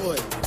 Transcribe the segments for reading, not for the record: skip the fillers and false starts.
Enjoy.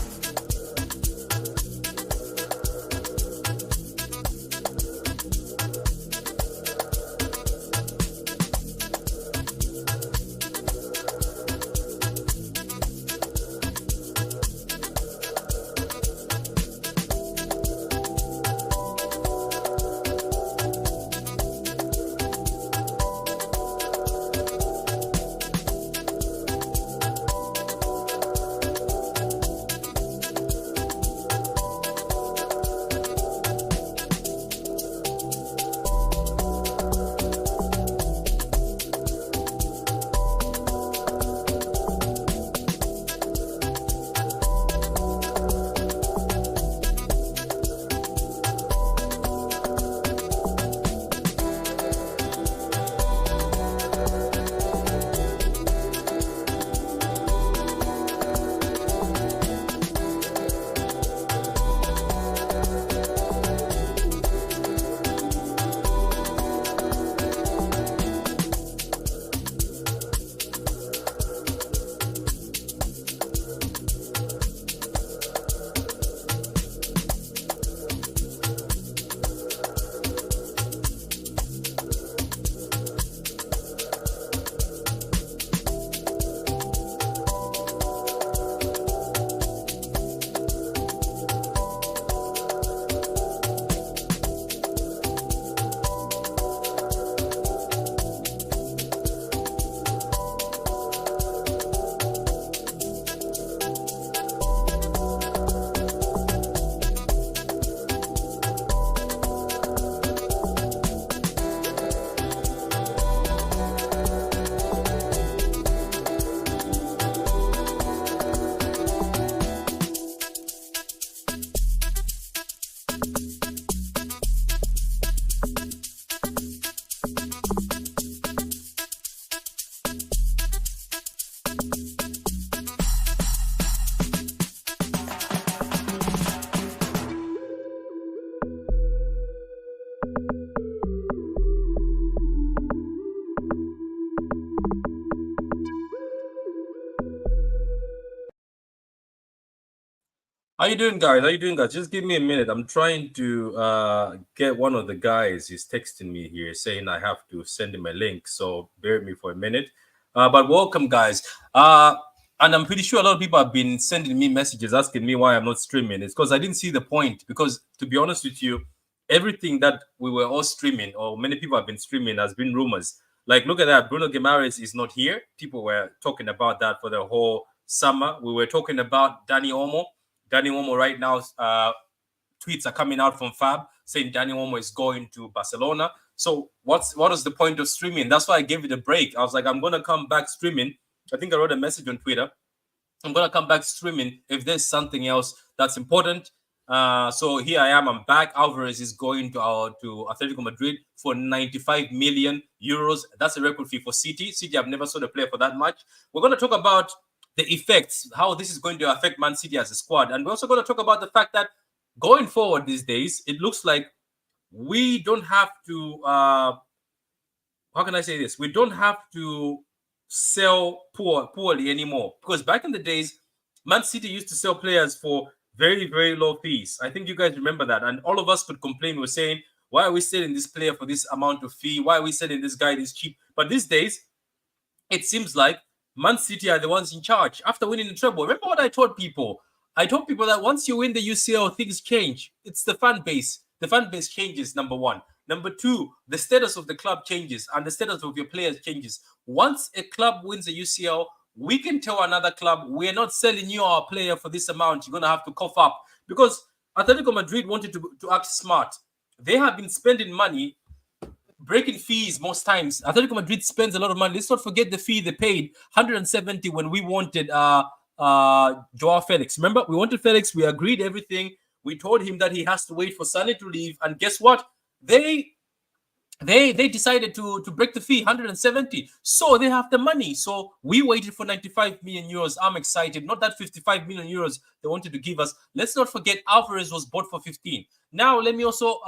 How you doing, guys? How you doing, guys? Just give me a minute. I'm trying to get one of the guys. He's texting me here saying I have to send him a link. So bear with me for a minute. But welcome, guys. And I'm pretty sure a lot of people have been sending me messages asking me why I'm not streaming. It's because I didn't see the point. Because to be honest with you, everything that we were all streaming, or many people have been streaming, has been rumors. Like, look at that. Bruno Guimaraes is not here. People were talking about that for the whole summer. We were talking about Dani Olmo. Dani Olmo right now, tweets are coming out from Fab saying Dani Olmo is going to Barcelona. So what is the point of streaming? That's why I gave it a break. I was like, I'm going to come back streaming. I think I wrote a message on Twitter. I'm going to come back streaming if there's something else that's important. So here I am. I'm back. Alvarez is going to Atletico Madrid for 95 million euros. That's a record fee for City. City, I've never sold a player for that much. We're going to talk about the effects, how this is going to affect Man City as a squad. And we're also going to talk about the fact that going forward these days, it looks like we don't have to, how can I say this? We don't have to sell poorly anymore. Because back in the days, Man City used to sell players for very, very low fees. I think you guys remember that. And all of us could complain. We're saying, why are we selling this player for this amount of fee? Why are we selling this guy this cheap? But these days, it seems like Man City are the ones in charge after winning the treble. Remember what I told people? I told people that once you win the UCL, things change. It's the fan base. The fan base changes, number one. Number two, the status of the club changes and the status of your players changes. Once a club wins the UCL, we can tell another club, we're not selling you our player for this amount. You're going to have to cough up. Because Atletico Madrid wanted to act smart. They have been spending money breaking fees most times. Atletico Madrid spends a lot of money. Let's not forget the fee they paid, 170 when we wanted Joao Felix. Remember, we wanted Felix. We agreed everything. We told him that he has to wait for Sané to leave. And guess what? They decided to break the fee, 170. So they have the money. So we waited for 95 million euros. I'm excited. Not that 55 million euros they wanted to give us. Let's not forget Alvarez was bought for 15. Now let me also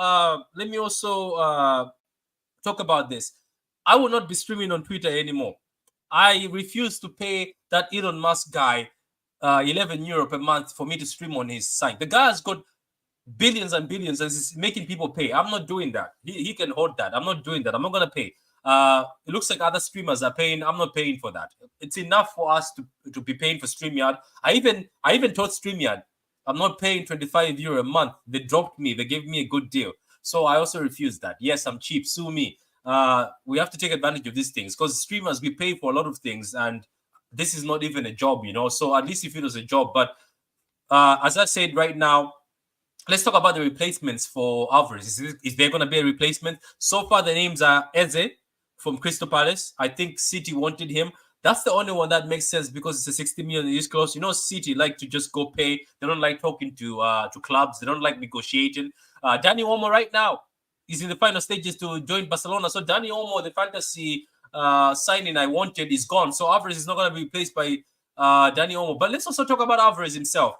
talk about this. I will not be streaming on Twitter anymore. I refuse to pay that Elon Musk guy €11 per month for me to stream on his site. The guy has got billions and billions and is making people pay. I'm not doing that. He can hold that. I'm not doing that. I'm not going to pay. It looks like other streamers are paying. I'm not paying for that. It's enough for us to be paying for StreamYard. I even told StreamYard, I'm not paying €25 a month. They dropped me. They gave me a good deal. So I also refused that. Yes, I'm cheap. Sue me. We have to take advantage of these things because streamers, we pay for a lot of things, and this is not even a job, So at least if it was a job. But as I said right now, let's talk about the replacements for Alvarez. Is there going to be a replacement? So far, the names are Eze from Crystal Palace. I think City wanted him. That's the only one that makes sense because it's a 60 million years close. City like to just go pay. They don't like talking to clubs. They don't like negotiating. Dani Olmo right now is in the final stages to join Barcelona. So Dani Olmo, the fantasy signing I wanted, is gone. So Alvarez is not going to be replaced by Dani Olmo. But let's also talk about Alvarez himself.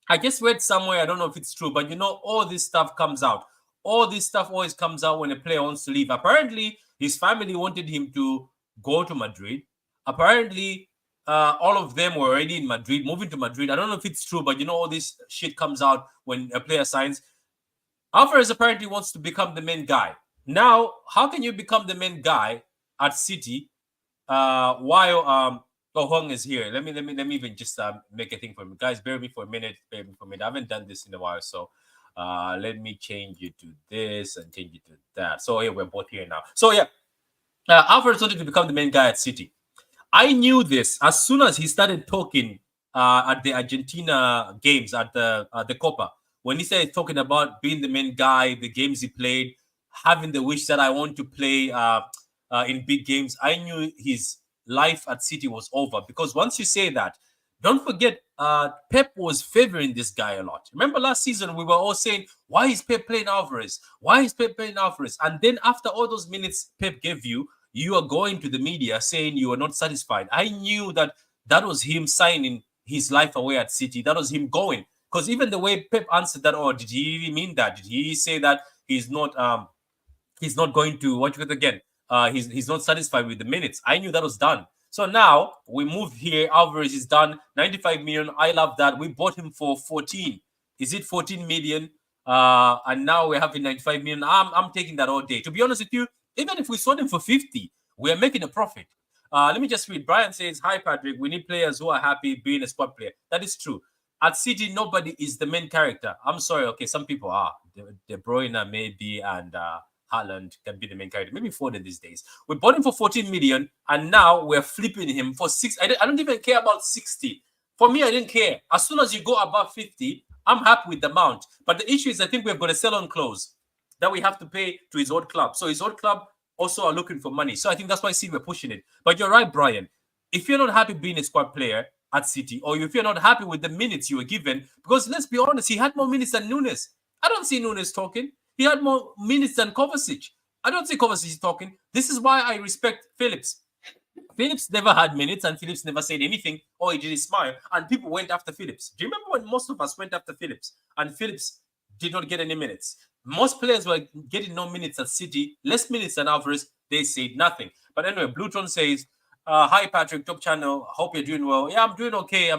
I just read somewhere, I don't know if it's true, but all this stuff comes out. All this stuff always comes out when a player wants to leave. Apparently, his family wanted him to go to Madrid. Apparently, all of them were already in Madrid, moving to Madrid. I don't know if it's true, but all this shit comes out when a player signs. Alvarez apparently wants to become the main guy. Now, how can you become the main guy at City while Hong is here? Let me even just make a thing for me, guys. Bear with me for a minute. I haven't done this in a while, so let me change it to this and change it to that. So we're both here now. So Alvarez wanted to become the main guy at City. I knew this as soon as he started talking at the Argentina games at the Copa. When he started talking about being the main guy, the games he played, having the wish that I want to play in big games, I knew his life at City was over. Because once you say that, don't forget, Pep was favoring this guy a lot. Remember last season, we were all saying, why is Pep playing Alvarez? Why is Pep playing Alvarez? And then after all those minutes Pep gave you, you are going to the media saying you are not satisfied. I knew that was him signing his life away at City. That was him going. Because even the way Pep answered that, did he really mean that? Did he say that he's not going to watch it again? He's not satisfied with the minutes. I knew that was done. So now we moved here. Alvarez is done. 95 million. I love that. We bought him for 14. Is it 14 million? And now we're having 95 million. I'm taking that all day. To be honest with you, even if we sold him for 50, we are making a profit. Let me just read. Brian says, hi, Patrick. We need players who are happy being a squad player. That is true. At City, nobody is the main character. I'm sorry. Okay, some people are. De Bruyne maybe, and Haaland can be the main character. Maybe Foden these days. We bought him for 14 million, and now we're flipping him for 6. I don't even care about 60. For me, I didn't care. As soon as you go above 50, I'm happy with the amount. But the issue is, I think we've got a sell-on clause that we have to pay to his old club. So his old club also are looking for money. So I think that's why City were pushing it. But you're right, Brian. If you're not happy being a squad player at City, or if you're not happy with the minutes you were given, because let's be honest, he had more minutes than Nunes. I don't see Nunes talking. He had more minutes than Kovacic. I don't see Kovacic talking. This is why I respect Phillips. Phillips never had minutes, and Phillips never said anything, or he did smile, and people went after Phillips. Do you remember when most of us went after Phillips, and Phillips did not get any minutes? Most players were getting no minutes at City, less minutes than Alvarez. They said nothing. But anyway, Bluetron says, hi, Patrick, top channel. Hope you're doing well. Yeah, I'm doing okay.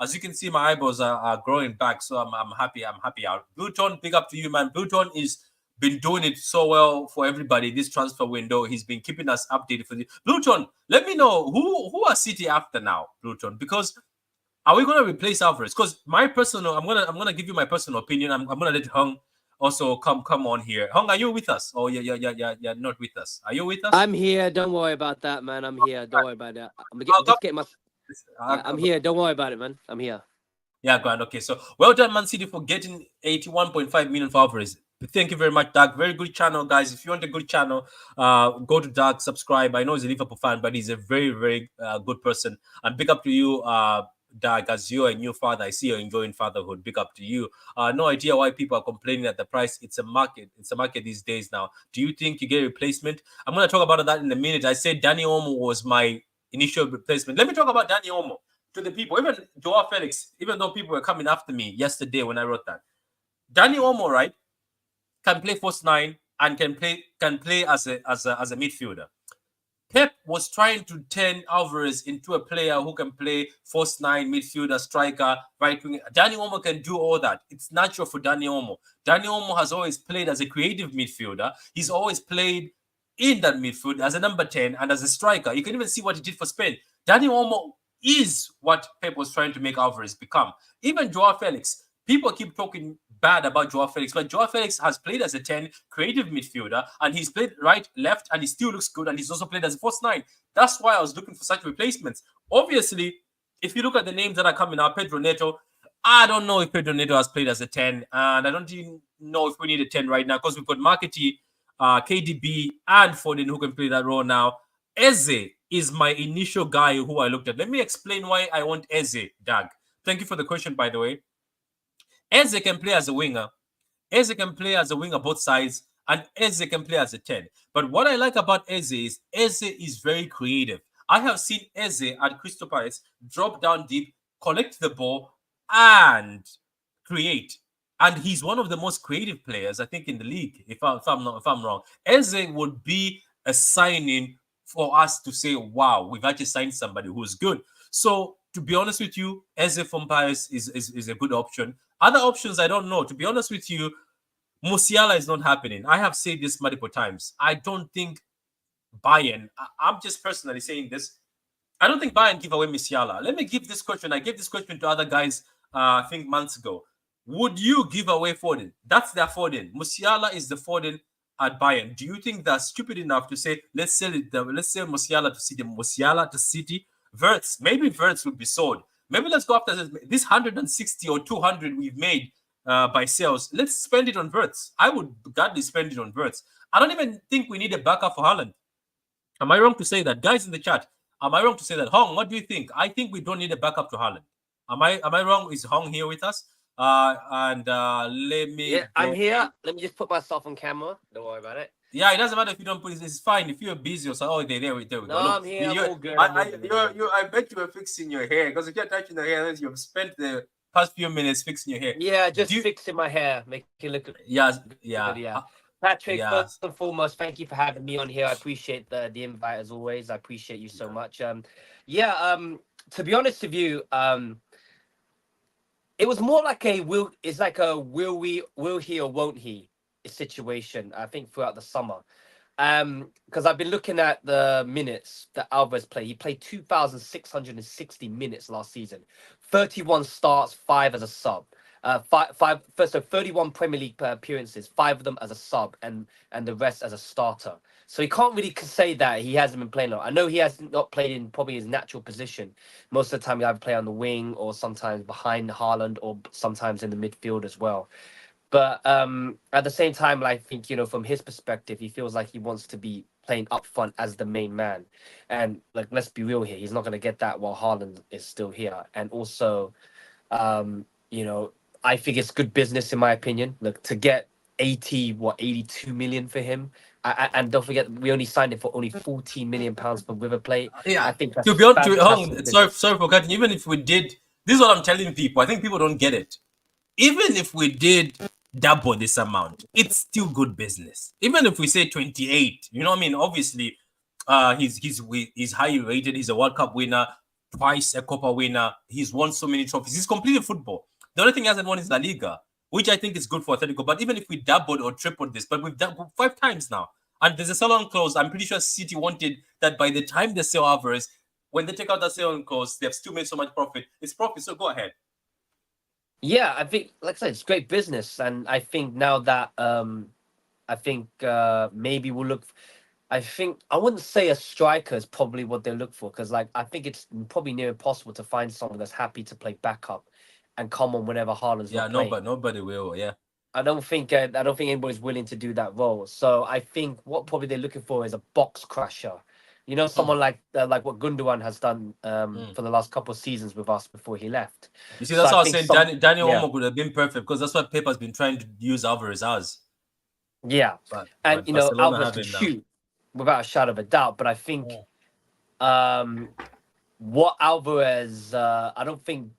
As you can see, my eyeballs are growing back, so I'm happy. I'm happy out. Bluetron, big up to you, man. Bluetron is been doing it so well for everybody this transfer window. He's been keeping us updated for this. Bluetron, let me know who are City after now, Bluetron, because are we going to replace Alvarez? Because I'm gonna give you my personal opinion. I'm gonna let Hung also come on here. Hung, are you with us? Oh yeah, not with us. Are you with us? I'm here. Don't worry about that, man. I'm here. Don't worry about that. I'm here. Don't worry about it, man. I'm here. Yeah, grand. Okay, so well done, Man City, for getting 81.5 million for Alvarez. Thank you very much, Doug. Very good channel, guys. If you want a good channel, go to Doug, subscribe. I know he's a Liverpool fan, but he's a very, very good person. And big up to you, Doug, as you're a new father. I see you're enjoying fatherhood. Big up to you. No idea why people are complaining at the price. It's a market. It's a market these days now. Do you think you get a replacement? I'm going to talk about that in a minute. I said Dani Olmo was my initial replacement. Let me talk about Dani Olmo to the people. Even Joao Felix, even though people were coming after me yesterday when I wrote that. Dani Olmo, right, can play false 9 and can play as a midfielder. Pep was trying to turn Alvarez into a player who can play false nine, midfielder, striker, right wing. Dani Olmo can do all that. It's natural for Dani Olmo. Dani Olmo has always played as a creative midfielder. He's always played in that midfield as a number 10 and as a striker. You can even see what he did for Spain. Dani Olmo is what Pep was trying to make Alvarez become. Even Joao Felix. People keep talking bad about Joao Felix, but Joao Felix has played as a 10 creative midfielder, and he's played right, left, and he still looks good, and he's also played as a false nine. That's why I was looking for such replacements. Obviously, if you look at the names that are coming out, Pedro Neto, I don't know if Pedro Neto has played as a 10, and I don't even know if we need a 10 right now, because we've got Markety, KDB, and Foden who can play that role now. Eze is my initial guy who I looked at. Let me explain why I want Eze, Doug. Thank you for the question, by the way. Eze can play as a winger. Eze can play as a winger both sides, and Eze can play as a 10. But what I like about Eze is very creative. I have seen Eze at Crystal Palace drop down deep, collect the ball, and create. And he's one of the most creative players, I think, in the league. If I'm wrong, Eze would be a signing for us to say, "Wow, we've actually signed somebody who's good." So, to be honest with you, Eze from Paris is a good option. Other options, I don't know. To be honest with you, Musiala is not happening. I have said this multiple times. I don't think Bayern, I'm just personally saying this, I don't think Bayern give away Musiala. Let me give this question. I gave this question to other guys, I think months ago. Would you give away Foden? That's their Foden. Musiala is the Foden at Bayern. Do you think they're stupid enough to say, let's sell Musiala to City, Musiala to City? Maybe Wirtz would be sold. Maybe let's go after this 160 or 200 we've made by sales. Let's spend it on Wirtz. I would gladly spend it on Wirtz. I don't even think we need a backup for Haaland. Am I wrong to say that? Guys in the chat, am I wrong to say that? Hong, what do you think? I think we don't need a backup to Haaland. Am I wrong? Is Hong here with us? Let me... Yeah, I'm here. Let me just put myself on camera. Don't worry about it. Yeah, it doesn't matter if you don't put it. It's fine. If you're busy or so, there we go. No, I'm here. I'm all good. I bet you were fixing your hair, because if you're touching the hair, you've spent the past few minutes fixing your hair. Yeah, just fixing my hair, make it look good. Yeah. Patrick, first and foremost, thank you for having me on here. I appreciate the invite as always. I appreciate you so much. To be honest with you, it was more like will he or won't he situation, I think, throughout the summer. Because I've been looking at the minutes that Alvarez played. He played 2,660 minutes last season, 31 starts, 5 as a sub. 31 Premier League appearances, 5 of them as a sub, and the rest as a starter. So he can't really say that he hasn't been playing a lot. I know he has not played in probably his natural position. Most of the time, he either play on the wing or sometimes behind Haaland or sometimes in the midfield as well. But at the same time, I think, from his perspective, he feels like he wants to be playing up front as the main man. And let's be real here, he's not going to get that while Haaland is still here. And also, I think it's good business, in my opinion. Look, to get 82 million for him, and don't forget, we only signed him for only 14 million pounds for River Plate. Yeah, I think that's to be honest, sorry for cutting. Even if we did, this is what I'm telling people. I think people don't get it. Even if we did double this amount, it's still good business. Even if we say 28, you know what I mean? Obviously, he's highly rated. He's a World Cup winner, twice a Copa winner. He's won so many trophies. He's completed football. The only thing he hasn't won is La Liga, which I think is good for Atletico. But even if we doubled or tripled this, but we've done 5 times now, and there's a sell-on clause. I'm pretty sure City wanted that by the time they sell Alvarez, when they take out that sell-on clause, they've still made so much profit. It's profit, so go ahead. Yeah, I think, like I said, it's great business, and I think now that maybe we'll look. I wouldn't say a striker is probably what they look for, because I think it's probably near impossible to find someone that's happy to play backup and come on whenever Haaland's not playing. But nobody will. Yeah, I don't think anybody's willing to do that role. So I think what probably they're looking for is a box crusher. Someone like what Gundogan has done for the last couple of seasons with us before he left. You see, that's why I was saying Daniel Olmo would have been perfect, because that's what Pep has been trying to use Alvarez as. Yeah, but Alvarez can shoot without a shadow of a doubt. But I think what Alvarez, I don't think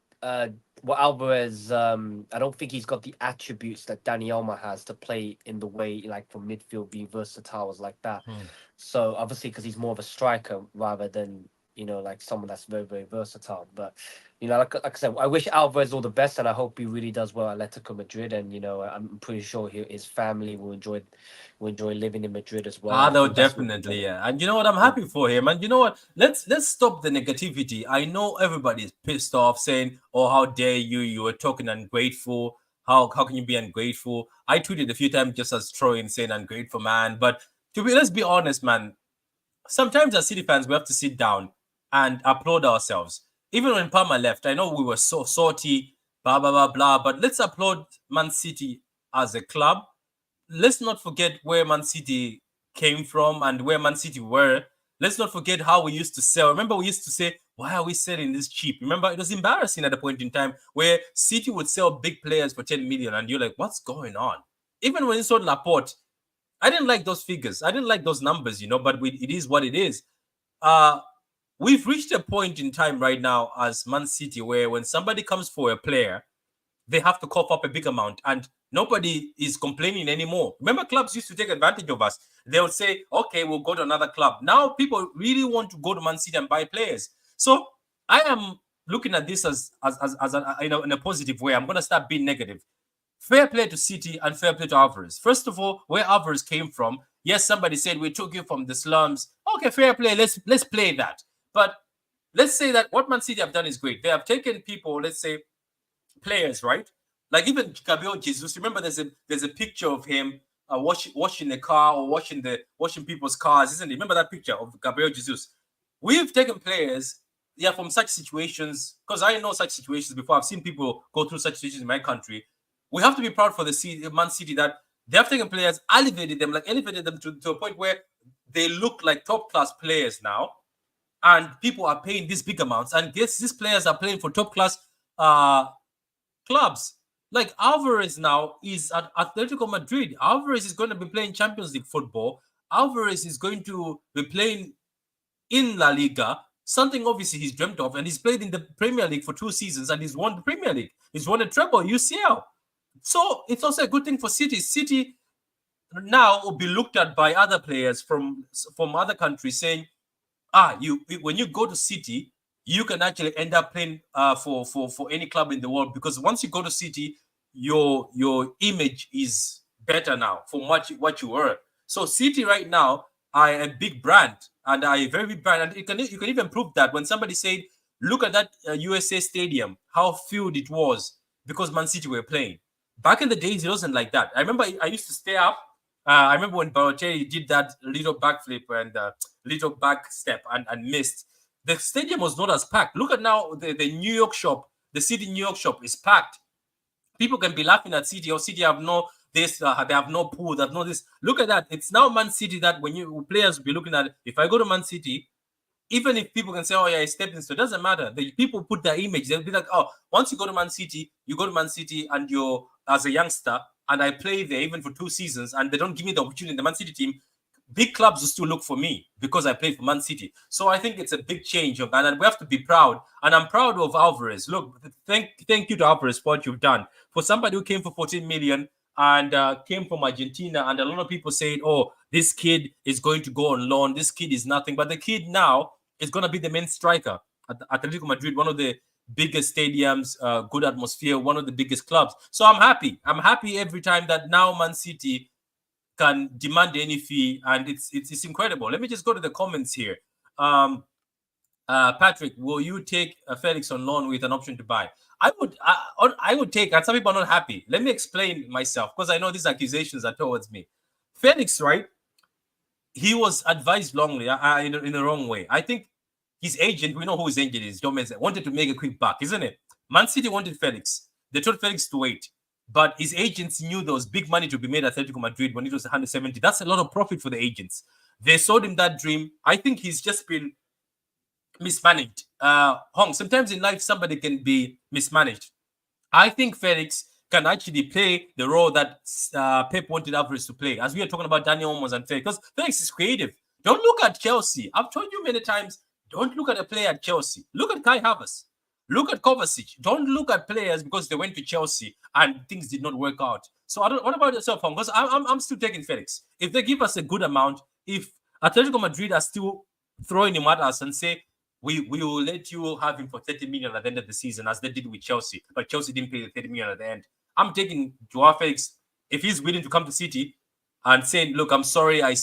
well, Alvarez, I don't think he's got the attributes that Danny Elma has to play in the way, like from midfield, being versatile as like that. Hmm. So obviously, because he's more of a striker rather than like someone that's very very versatile. But like I said, I wish Alvarez all the best, and I hope he really does well at Atletico Madrid. And I'm pretty sure his family will enjoy living in Madrid as well. Ah, I no, think that's what definitely, yeah. And you know what? I'm happy for him. And you know what? Let's stop the negativity. I know everybody's pissed off, saying, "Oh, how dare you? You were talking ungrateful. How can you be ungrateful?" I tweeted a few times just as trolling, saying ungrateful man. But let's be honest, man. Sometimes as City fans, we have to sit down and applaud ourselves. Even when Palmer left, I know we were so salty, blah blah blah blah. But let's applaud Man City as a club. Let's not forget where Man City came from and where Man City were. Let's not forget how we used to sell. Remember, we used to say, "Why are we selling this cheap?" Remember, it was embarrassing at a point in time where City would sell big players for 10 million, and you're like, "What's going on?" Even when you sold Laporte, I didn't like those figures. I didn't like those numbers, but it is what it is. Uh, we've reached a point in time right now as Man City where when somebody comes for a player, they have to cough up a big amount and nobody is complaining anymore. Remember, clubs used to take advantage of us. They would say, okay, we'll go to another club. Now people really want to go to Man City and buy players. So I am looking at this as in a positive way. I'm going to start being negative. Fair play to City and fair play to Alvarez. First of all, where Alvarez came from, yes, somebody said we took you from the slums. Okay, fair play. Let's play that. But let's say that what Man City have done is great. They have taken people, let's say players, right? Like even Gabriel Jesus. Remember, there's a picture of him washing the car or washing people's cars, isn't it? Remember that picture of Gabriel Jesus? We've taken players, yeah, from such situations because I know such situations before. I've seen people go through such situations in my country. We have to be proud for the Man City that they have taken players, elevated them to a point where they look like top class players now, and people are paying these big amounts. And guess these players are playing for top class uh, clubs. Like Alvarez now is at Atletico Madrid. Alvarez is going to be playing Champions League football. Alvarez is going to be playing in La Liga, something obviously he's dreamt of, and he's played in the Premier League for 2 seasons and he's won the Premier League. He's won a treble, UCL. So it's also a good thing for City. City now will be looked at by other players from other countries saying, you when you go to City, you can actually end up playing for any club in the world because once you go to City, your image is better now from what you were. So City right now are a big brand and are a very big brand, and you can even prove that when somebody said, "Look at that USA Stadium, how filled it was because Man City were playing." Back in the days, it wasn't like that. I remember I used to stay up. I remember when Balotelli did that little backflip and little back step and missed. The stadium was not as packed. Look at now the New York shop, the City New York shop is packed. People can be laughing at City or City have no this, they have no pool, they have no this. Look at that. It's now Man City that when you players will be looking at it, if I go to Man City, even if people can say, "Oh yeah, it's stepping stone," it doesn't matter. The people put their image. They'll be like, "Oh, once you go to Man City, you go to Man City, and you're as a youngster, and I play there even for 2 seasons, and they don't give me the opportunity in the Man City team. Big clubs will still look for me because I played for Man City." So I think it's a big change, and we have to be proud. And I'm proud of Alvarez. Look, thank you to Alvarez for what you've done for somebody who came for 14 million and came from Argentina. And a lot of people said, "Oh, this kid is going to go on loan. This kid is nothing." But the kid now is going to be the main striker at Atletico Madrid, one of the biggest stadiums, good atmosphere, one of the biggest clubs. So I'm happy. I'm happy every time that now Man City can demand any fee, and it's incredible. Let me just go to the comments here. Um, Patrick, will you take Felix on loan with an option to buy? I would take, and some people are not happy. Let me explain myself because I know these accusations are towards me. Felix, right? He was advised wrongly in the wrong way. I think his agent, we know who his agent is, John Mensa, wanted to make a quick buck, isn't it? Man City wanted Felix. They told Felix to wait. But his agents knew there was big money to be made at Atletico Madrid when it was 170. That's a lot of profit for the agents. They sold him that dream. I think he's just been mismanaged. Hong, sometimes in life, somebody can be mismanaged. I think Felix can actually play the role that Pep wanted Alvarez to play. As we are talking about Daniel Olmos and Felix, because Felix is creative. Don't look at Chelsea. I've told you many times, don't look at a player at Chelsea. Look at Kai Havertz. Look at Kovacic. Don't look at players because they went to Chelsea and things did not work out. So I don't. What about yourself, Hong? Because I'm still taking Felix. If they give us a good amount, if Atletico Madrid are still throwing him at us and say we will let you have him for 30 million at the end of the season, as they did with Chelsea, but Chelsea didn't pay the 30 million at the end. I'm taking Joao Felix if he's willing to come to City and saying, "Look, I'm sorry, I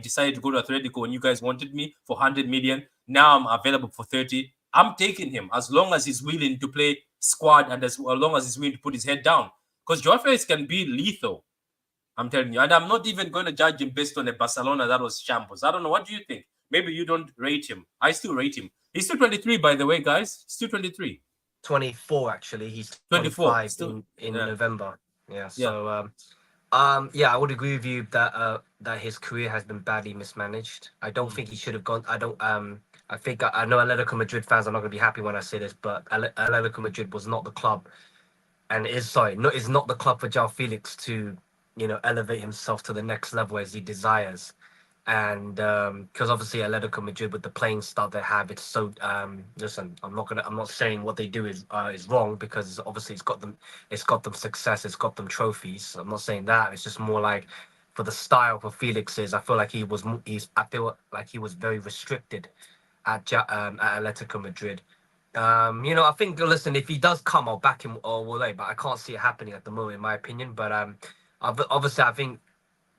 decided to go to Atletico when you guys wanted me for 100 million. Now I'm available for 30. I'm taking him as long as he's willing to play squad and as long as he's willing to put his head down. Because Joao Felix can be lethal. I'm telling you, and I'm not even going to judge him based on a Barcelona that was shambles. I don't know. What do you think? Maybe you don't rate him. I still rate him. He's still 23, by the way, guys. Still 23. 24 actually. He's 24. 25 Still, in yeah. November. Yeah. Yeah. So yeah, I would agree with you that that his career has been badly mismanaged. I don't think he should have gone. I don't. I think I know Atletico Madrid fans are not going to be happy when I say this, but Atletico Madrid was not the club, and is not the club for João Felix to, elevate himself to the next level as he desires. And because obviously Atletico Madrid with the playing style they have, it's so listen, I'm not saying what they do is wrong, because obviously it's got them success, it's got them trophies. I'm not saying that. It's just more like for the style for Felix's, I feel like I feel like he was very restricted at Atletico Madrid. I think, listen, if he does come, I'll back him all the way, but I can't see it happening at the moment, in my opinion. But obviously, I think,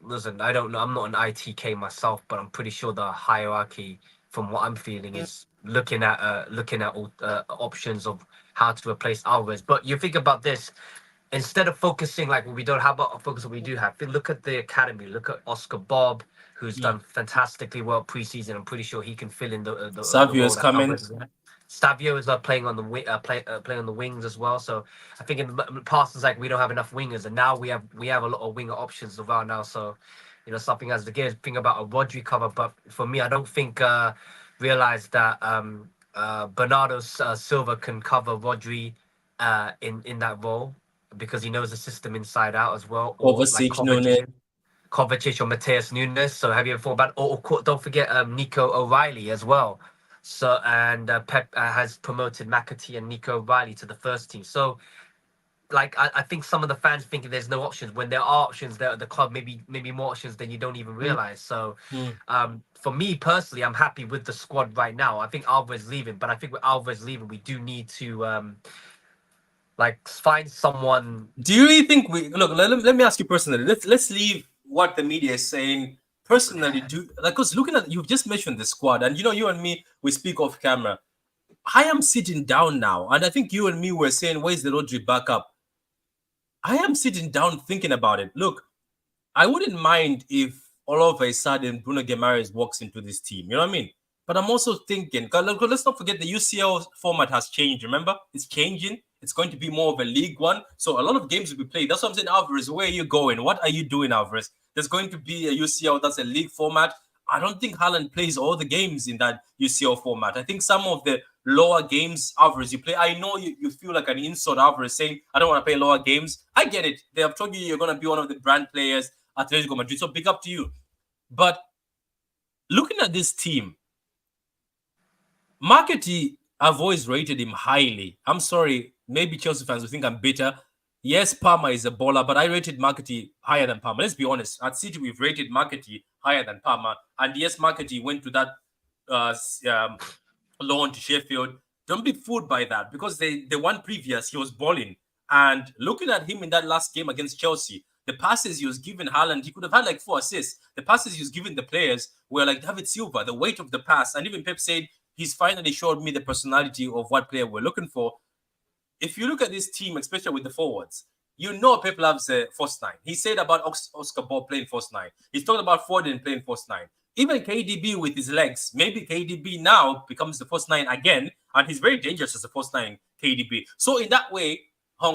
listen, I don't know. I'm not an ITK myself, but I'm pretty sure the hierarchy, from what I'm feeling, is looking at all options of how to replace Alvarez. But you think about this, instead of focusing like what we don't have, but focus what we do have. Look at the academy. Look at Oscar Bob, who's done fantastically well preseason. I'm pretty sure he can fill in the Savio role is that coming. Alvarez has. Savio is playing on the playing on the wings as well. So I think in the past it's like we don't have enough wingers, and now we have a lot of winger options around now. So something as the gears thing about a Rodri cover, but for me, I don't think realize that Bernardo Silva can cover Rodri in that role, because he knows the system inside out as well, or like Kovacic, Nune. Kovacic or Mateus Nunes. So have you ever thought about? Or don't forget Nico O'Reilly as well. So and Pep has promoted McAtee and Nico O'Reilly to the first team. So like I think some of the fans thinking there's no options when there are options there at the club. Maybe more options than you don't even realize. So for me personally, I'm happy with the squad right now. I think Alvarez leaving, but I think with Alvarez leaving, we do need to like find someone. Do you really think we look? Let me ask you personally. Let's leave what the media is saying. Personally, do like, because looking at, you've just mentioned the squad, and you and me, we speak off camera. I am sitting down now, and I think you and me were saying, "Where's the Rodri backup?" I am sitting down thinking about it. Look, I wouldn't mind if all of a sudden Bruno Guimaraes walks into this team. You know what I mean? But I'm also thinking, 'cause let's not forget the UCL format has changed. Remember, it's changing. It's going to be more of a League One. So a lot of games will be played. That's what I'm saying, Alvarez. Where are you going? What are you doing, Alvarez? There's going to be a UCL that's a league format. I don't think Haaland plays all the games in that UCL format. I think some of the lower games, Alvarez, you play. I know you feel like an insult, Alvarez, saying, I don't want to play lower games. I get it. They have told you you're going to be one of the brand players at Atletico Madrid. So big up to you. But looking at this team, Marketing, I've always rated him highly. I'm sorry, maybe Chelsea fans will think I'm bitter. Yes, Palmer is a baller, but I rated Marketing higher than Palmer. Let's be honest. At City, we've rated Marketing higher than Palmer. And yes, Marketing went to that loan to Sheffield. Don't be fooled by that, because the one previous, he was balling. And looking at him in that last game against Chelsea, the passes he was giving Haaland, he could have had like 4 assists. The passes he was giving the players were like David Silva, the weight of the pass. And even Pep said, he's finally showed me the personality of what player we're looking for. If you look at this team, especially with the forwards, Pep loves a false nine. He said about Oscar Ball playing false nine. He's talked about Foden playing false nine. Even KDB with his legs, maybe KDB now becomes the false nine again, and he's very dangerous as a false nine, KDB. So in that way,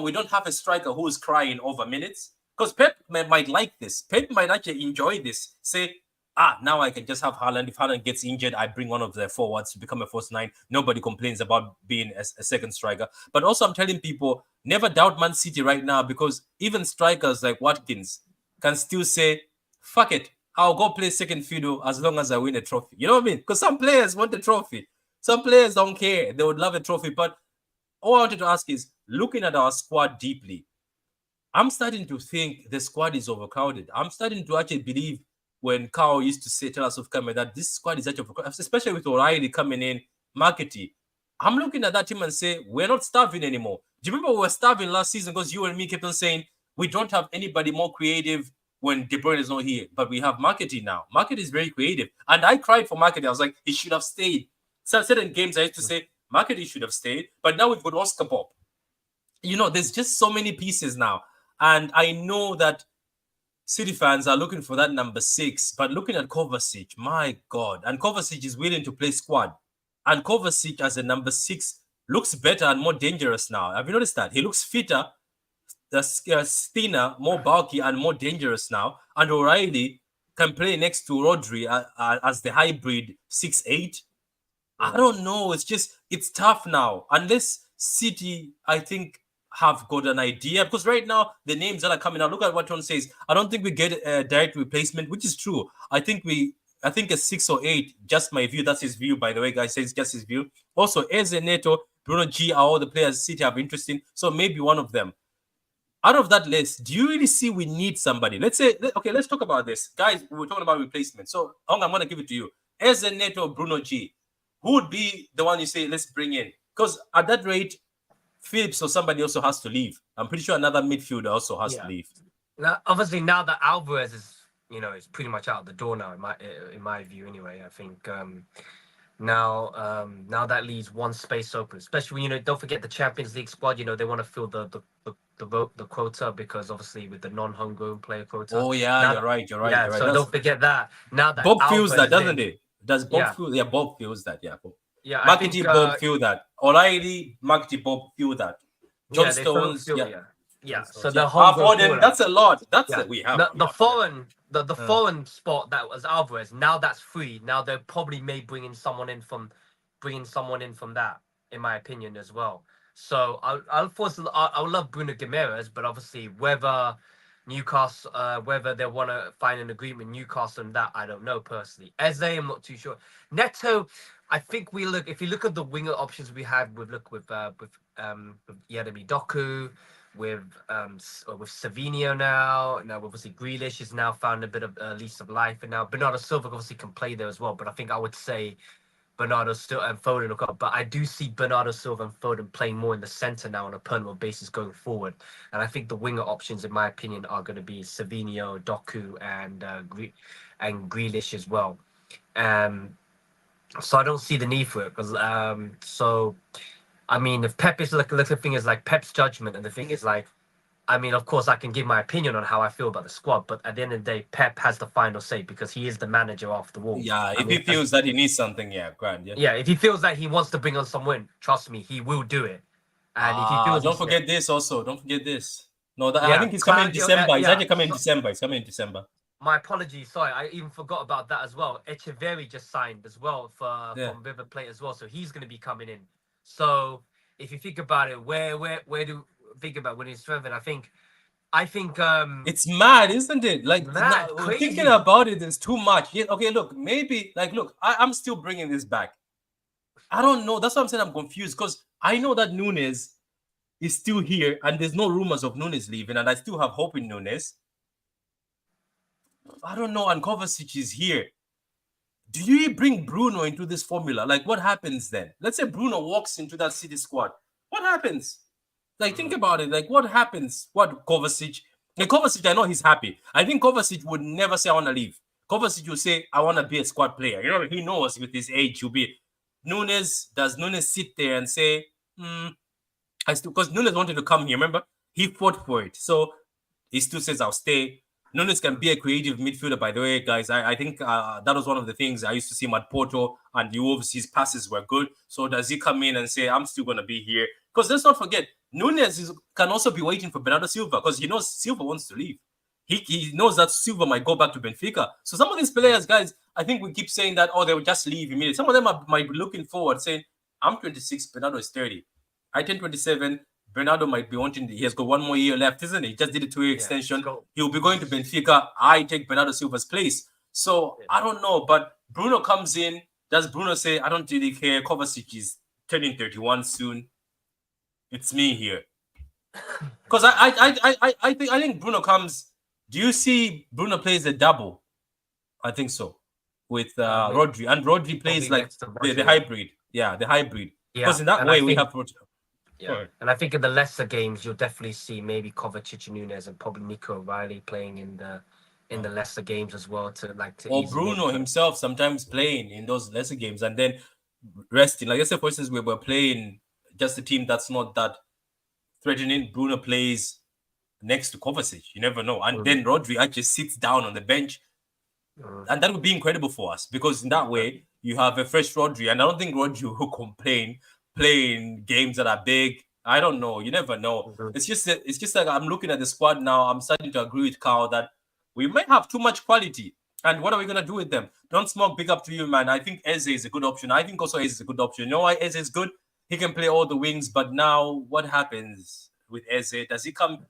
we don't have a striker who is crying over minutes, because Pep might like this. Pep might actually enjoy this. Say, now I can just have Haaland. If Haaland gets injured, I bring one of the forwards to become a false nine. Nobody complains about being a second striker. But also, I'm telling people, never doubt Man City right now, because even strikers like Watkins can still say, fuck it, I'll go play second fiddle as long as I win a trophy. You know what I mean? Because some players want a trophy. Some players don't care. They would love a trophy. But all I wanted to ask is, looking at our squad deeply, I'm starting to think the squad is overcrowded. I'm starting to actually believe when Carl used to say, tell us of camera that this squad is actually overcrowded, especially with O'Reilly coming in, Markety. I'm looking at that team and say, we're not starving anymore. Do you remember we were starving last season because you and me kept on saying we don't have anybody more creative when De Bruyne is not here, but we have Markety now. Markety is very creative. And I cried for Markety. I was like, he should have stayed. So certain games I used to say, Markety should have stayed, but now we've got Oscar Bob. There's just so many pieces now. And I know that City fans are looking for that number 6, but looking at Kovacic, my God. And Kovacic is willing to play squad. And Kovacic as a number 6 looks better and more dangerous now. Have you noticed that? He looks fitter, thinner, more bulky, and more dangerous now. And O'Reilly can play next to Rodri as the hybrid 6'8". I don't know. It's tough now. Unless City, I think, have got an idea. Because right now, the names that are coming out, look at what Ton says. I don't think we get a direct replacement, which is true. I think a 6 or 8, just my view. That's his view, by the way, guys. Says just his view. Also, Eze, Neto, Bruno G are all the players City have interest in. So maybe one of them. Out of that list, do you really see we need somebody? Let's talk about this. Guys, we're talking about replacement. So, I'm going to give it to you. Eze, Neto, Bruno G. Who would be the one you say, let's bring in? Because at that rate, Phillips or somebody also has to leave. I'm pretty sure another midfielder also has to leave. Now, obviously, now that Alvarez is pretty much out the door now, in my view, anyway. I think now that leaves one space open, especially don't forget the Champions League squad. They want to fill the quota because obviously with the non-homegrown player quota. Oh yeah, you're right. Yeah, so don't forget that. Now that Bob Alvarez feels that, doesn't he? Does Bob feel? Yeah, Bob feels that. Yeah. Yeah, Markety, Bob feel that. O'Reilly, Markety, Bob feel that. John Stones, yeah. So the whole that's a lot. We have the foreign spot that was Alvarez. Now that's free. Now they probably may bring someone in from that, in my opinion, as well. So I would love Bruno Guimaraes, but obviously whether Newcastle, whether they want to find an agreement, Newcastle and that, I don't know personally. Eze, I'm not too sure. Neto, I think if you look at the winger options we have, with Yeremi Doku, with Savinho now obviously Grealish has now found a bit of a lease of life, and now Bernardo Silva obviously can play there as well. But I think I would say Bernardo Silva and Foden look up, but I do see Bernardo Silva and Foden playing more in the centre now on a permanent basis going forward. And I think the winger options, in my opinion, are going to be Savinho, Doku, and Grealish as well. So I don't see the need for it because if Pep is the thing is like Pep's judgment, and the thing is like, of course I can give my opinion on how I feel about the squad, but at the end of the day, Pep has the final say because he is the manager after all. Yeah, if he feels that he needs something, grand. Yeah, if he feels that he wants to bring on someone, trust me, he will do it. And if he feels, don't forget this also. Don't forget this. No, I think he's coming in December. He's actually coming in December. He's coming in December. My apologies. Sorry, I even forgot about that as well. Echeverri just signed as well from River Plate as well, so he's going to be coming in. So if you think about it, where do you think about when he's strengthened? I think it's mad, isn't it? Like thinking about it is too much. Yeah, okay, look, maybe I'm still bringing this back. I don't know. That's what I'm saying. I'm confused because I know that Nunes is still here, and there's no rumors of Nunes leaving, and I still have hope in Nunes. I don't know. And Kovacic is here. Do you bring Bruno into this formula? Like, what happens then? Let's say Bruno walks into that City squad. What happens? Like, think about it. Like, what happens? What Kovacic? And Kovacic, I know he's happy. I think Kovacic would never say, I want to leave. Kovacic will say, I want to be a squad player. He knows with his age, he'll be. Does Nunes sit there and say, because Nunes wanted to come here, remember? He fought for it. So, he still says, I'll stay. Nunes can be a creative midfielder, by the way, guys. I think that was one of the things I used to see him at Porto, and the overseas passes were good. So does he come in and say, I'm still going to be here? Because let's not forget, Nunes can also be waiting for Bernardo Silva because he knows Silva wants to leave. He knows that Silva might go back to Benfica. So some of these players, guys, I think we keep saying that, they will just leave immediately. Some of them might be looking forward, saying, I'm 26, Bernardo is 30. I turn 27. Bernardo might be wanting. He has got one more year left, isn't he? He just did a 2-year extension. He'll be going to Benfica. I take Bernardo Silva's place. So I don't know, but Bruno comes in. Does Bruno say, I don't really care, Kovacic is turning 31 soon, it's me here? Because I think Bruno comes. Do you see Bruno plays a double? I think so with Maybe, Rodri, and Rodri plays probably like next to the Rodri. Yeah, hybrid. Yeah, the hybrid. Because yeah, in that and I way we think have. Go yeah, ahead. and I think in the lesser games you'll definitely see maybe Kovacic and Nunes and probably Nico O'Reilly playing in the Oh. lesser games as well to Or ease them in. Bruno But himself sometimes playing in those lesser games and then resting. Like I said, for instance, we were playing just a team that's not that threatening. Bruno plays next to Kovacic. You never know. And mm, then Rodri actually sits down on the bench, mm, and that would be incredible for us because in that way you have a fresh Rodri, and I don't think Rodri will complain playing games that are big. I don't know. You never know. mhm. It's just like I'm looking at the squad now. I'm starting to agree with Carl that we may have too much quality. And what are we gonna do with them? Don't smoke. Big up to you, man. I think Eze is a good option. I think also Eze is a good option. You know why Eze is good? He can play all the wings, but now what happens with Eze? Does he come?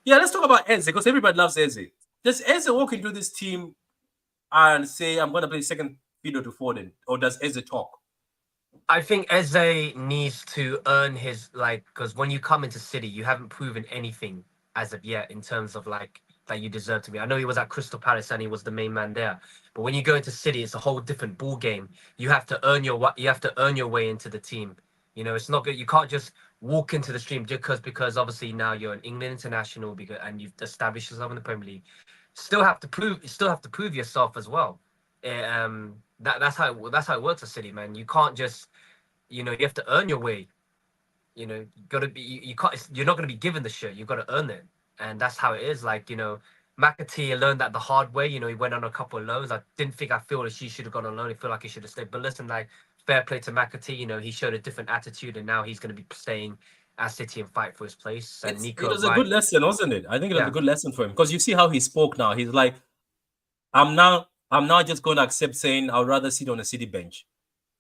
Yeah, let's talk about Eze because everybody loves Eze. Does Eze walk into this team and say, I'm going to play second fiddle to Foden? Or does Eze talk? I think Eze needs to earn his like because when you come into City, you haven't proven anything as of yet in terms of like that you deserve to be. I know he was at Crystal Palace and he was the main man there, but when you go into City, it's a whole different ball game. You have to earn your way into the team. You know, it's not good. You can't just walk into the stream because obviously now you're an England international because and you've established yourself in the Premier League. Still have to prove yourself as well. That's how it works at City, man. You can't just you have to earn your way. You gotta be. You can't. You're not gonna be given the shit. You gotta earn it, and that's how it is. Like McAtee learned that the hard way. He went on a couple of loans. I feel that she should have gone on loan. I feel like he should have stayed. But listen, like fair play to McAtee. He showed a different attitude, and now he's gonna be staying at City and fight for his place. And It Nico, was a good right? lesson, wasn't it? I think it was a Yeah, good lesson for him because you see how he spoke now. He's like, I'm now just going to accept saying I'd rather sit on a City bench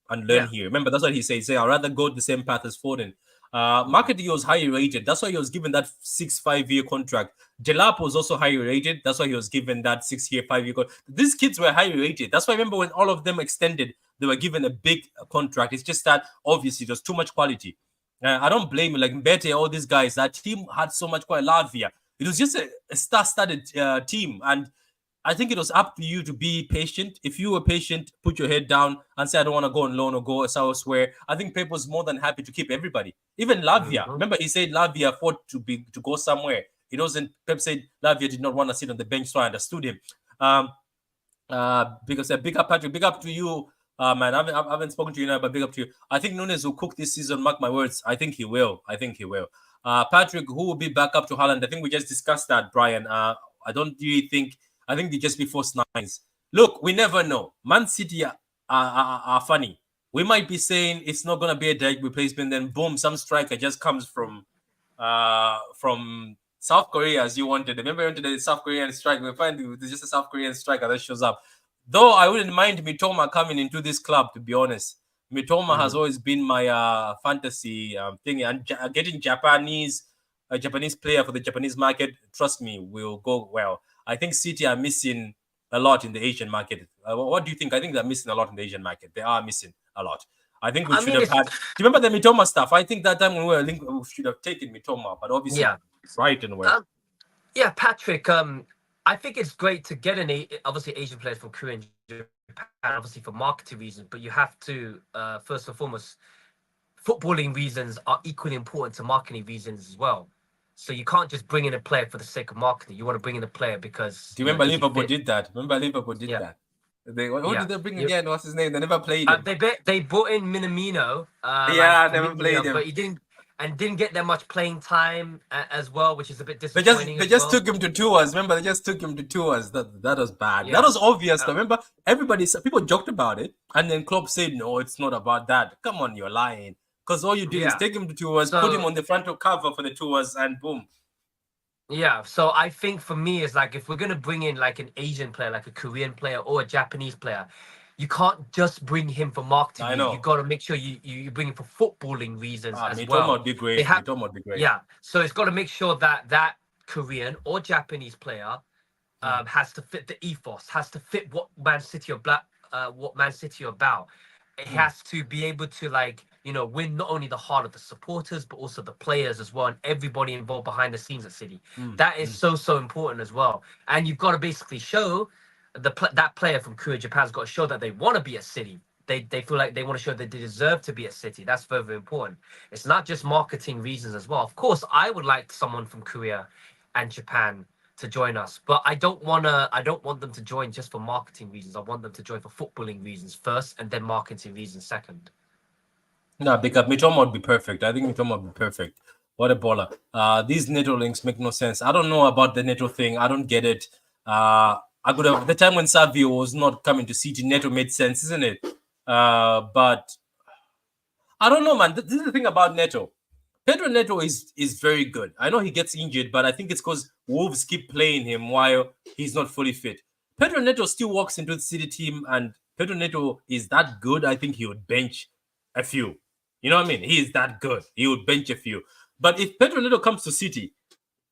and learn yeah. here. Remember, that's what he said. He said, I'd rather go the same path as Foden. Mm, Marketing was highly rated. That's why he was given that 5 year contract. Delap was also highly rated. That's why he was given that 6 year, 5 year contract. These kids were highly rated. That's why I remember when all of them extended, they were given a big contract. It's just that obviously there's too much quality. I don't blame you. Like Mbete, all these guys, that team had so much quality. Lavia. It was just a star-studded team. And I think it was up to you to be patient. If you were patient, put your head down and say, I don't want to go on loan or go elsewhere. I think Pep was more than happy to keep everybody. Even Lavia. mhm. Remember, he said Lavia fought to go somewhere. It wasn't, Pep said Lavia did not want to sit on the bench, so I understood him. Um, because big up, Patrick, big up to you. Man, I haven't spoken to you now, but big up to you. I think Nunes will cook this season. Mark my words. I think he will. I think he will. Patrick, who will be back up to Holland? I think we just discussed that, Brian. I don't really think. I think they just be forced nines. Look, we never know. Man City are funny. We might be saying it's not gonna be a direct replacement, then boom, some striker just comes from South Korea as you wanted. Remember, you wanted the South Korean striker. We find there's just a South Korean striker that shows up. Though I wouldn't mind Mitoma coming into this club, to be honest. Mitoma has Mm. always been my fantasy thing, and getting a Japanese player for the Japanese market, trust me, will go well. I think City are missing a lot in the Asian market. What do you think? I think they're missing a lot in the Asian market. They are missing a lot. I think we I should mean, have it's had. Do you remember the Mitoma stuff? I think that time when we were linked, we should have taken Mitoma, but obviously yeah. Brighton were. Um, Yeah, Patrick. I think it's great to get obviously Asian players from Korea and Japan, obviously for marketing reasons. But you have to first and foremost, footballing reasons are equally important to marketing reasons as well. So you can't just bring in a player for the sake of marketing. You want to bring in a player because Do you remember does he Liverpool fit? did that? Remember Liverpool did Yeah, that? Who yeah. did they bring You, again? What's his name? They never played him. they brought in Minamino, Yeah, never played but him. he didn't get that much playing time as well, which is a bit They just disappointing they as just well. took him to tours. Remember, they just took him to tours. That was bad. That Yeah. was obvious. Though. Uh, Remember, people joked about it, and then Klopp said, "No, it's not about that. Come on, you're lying." Because all you did is yeah. take him to tours, put him So on the front of cover for the tours, and boom. yeah, so I think for me, it's like if we're gonna bring in like an Asian player, like a Korean player or a Japanese player, you can't just bring him for marketing I reasons. You know. got to make sure you bring him for footballing reasons as Mitoma well. would be They great. have, Mitoma would be great. yeah. So it's got to make sure that that Korean or Japanese player Hmm. has to fit the ethos, has to fit what Man City are about. It has to be able to, like, win not only the heart of the supporters but also the players as well, and everybody involved behind the scenes at City. Mm, That is mm. so important as well. And you've got to basically show that player from Korea, Japan's got to show that they want to be at City. They feel like they want to show that they deserve to be at City. That's very, very important. It's not just marketing reasons as well. Of course, I would like someone from Korea and Japan to join us, but I don't want them to join just for marketing reasons. I want them to join for footballing reasons first, and then marketing reasons second. No, because Mitoma would be perfect. I think Mitoma would be perfect. What a baller. These NATO links make no sense. I don't know about the NATO thing. I don't get it. I could have the time when Savio was not coming to CG, NATO made sense, isn't it? But I don't know, man. This is the thing about Neto. Pedro Neto is very good. I know he gets injured, but I think it's because Wolves keep playing him while he's not fully fit. Pedro Neto still walks into the City team, and Pedro Neto is that good. I think he would bench a few. You know what I mean? He is that good. He would bench a few. But if Pedro Neto comes to City,